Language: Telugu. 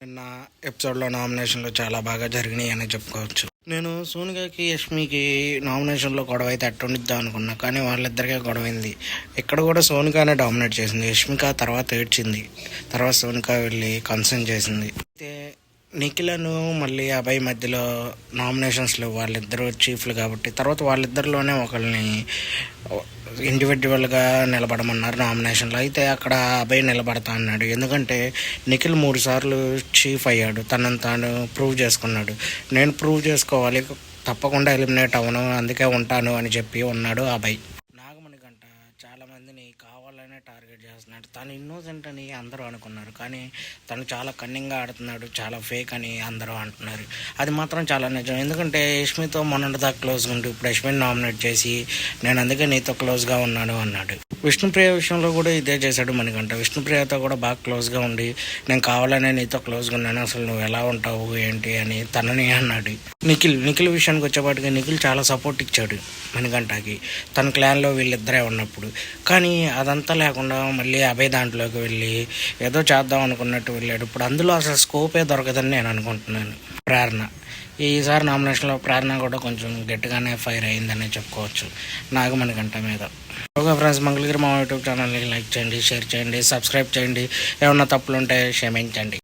నిన్న ఎపిసోడ్లో నామినేషన్లు చాలా బాగా జరిగినాయి అని చెప్పుకోవచ్చు. నేను సోనియాకి యష్మికి నామినేషన్లో గొడవ అయితే అట్టుండిద్దాం అనుకున్నా, కానీ వాళ్ళిద్దరికే గొడవైంది. ఇక్కడ కూడా సోనికానే డామినేట్ చేసింది. యష్మిక తర్వాత ఏడ్చింది, తర్వాత సోనిక వెళ్ళి కన్సర్న్ చేసింది. అయితే నిఖిలను మళ్ళీ అభయ్ మధ్యలో నామినేషన్స్లో వాళ్ళిద్దరూ చీఫ్లు కాబట్టి తర్వాత వాళ్ళిద్దరిలోనే ఒకరిని ఇండివిజువల్గా నిలబడమన్నారు నామినేషన్లో. అయితే అక్కడ అభయ్ నిలబడతా అన్నాడు, ఎందుకంటే నిఖిల్ 3 సార్లు చీఫ్ అయ్యాడు, తనను తాను ప్రూవ్ చేసుకున్నాడు. నేను ప్రూవ్ చేసుకోవాలి, తప్పకుండా ఎలిమినేట్ అవ్వను, అందుకే ఉంటాను అని చెప్పి ఉన్నాడు అభయ్. నాగమణికంట చాలామందిని కావాలనే టార్గెట్ చేస్తున్నాడు. తను ఇన్నోసెంట్ అని అందరూ అనుకున్నారు, కానీ తను చాలా కన్నింగ్గా ఆడుతున్నాడు, చాలా ఫేక్ అని అందరూ అంటున్నారు. అది మాత్రం చాలా నిజం. ఎందుకంటే యష్మితో మొన్నటిదాకా క్లోజ్గా ఉండి ఇప్పుడు యష్మిని నామినేట్ చేసి నేను అందుకే నీతో క్లోజ్గా ఉన్నాను అన్నాడు. విష్ణుప్రియ విషయంలో కూడా ఇదే చేశాడు మణికంఠ. విష్ణుప్రియతో కూడా బాగా క్లోజ్గా ఉండి నేను కావాలనే నీతో క్లోజ్గా ఉన్నాను, అసలు నువ్వు ఎలా ఉంటావు ఏంటి అని తనని అన్నాడు. నిఖిల్ విషయానికి వచ్చేపాటికి నిఖిల్ చాలా సపోర్ట్ ఇచ్చాడు మణికంఠకి తన క్లాన్లో వీళ్ళిద్దరే ఉన్నప్పుడు. కానీ అదంతా లేకుండా మళ్ళీ అభయ్ దాంట్లోకి వెళ్ళి ఏదో చేద్దాం అనుకున్నట్టు వెళ్ళాడు. ఇప్పుడు అందులో అసలు స్కోపే దొరకదని నేను అనుకుంటున్నాను. ప్రేరణ ఈసారి నామినేషన్లో ప్రేరణ కూడా కొంచెం గట్టిగానే ఫైర్ అయిందని చెప్పుకోవచ్చు నాగమణికంఠ మీద. ఓకే ఫ్రెండ్స్, మంగళగిరి మా యూట్యూబ్ ఛానల్ని లైక్ చేయండి, షేర్ చేయండి, సబ్స్క్రైబ్ చేయండి. ఏమన్నా తప్పులు ఉంటే క్షమించండి.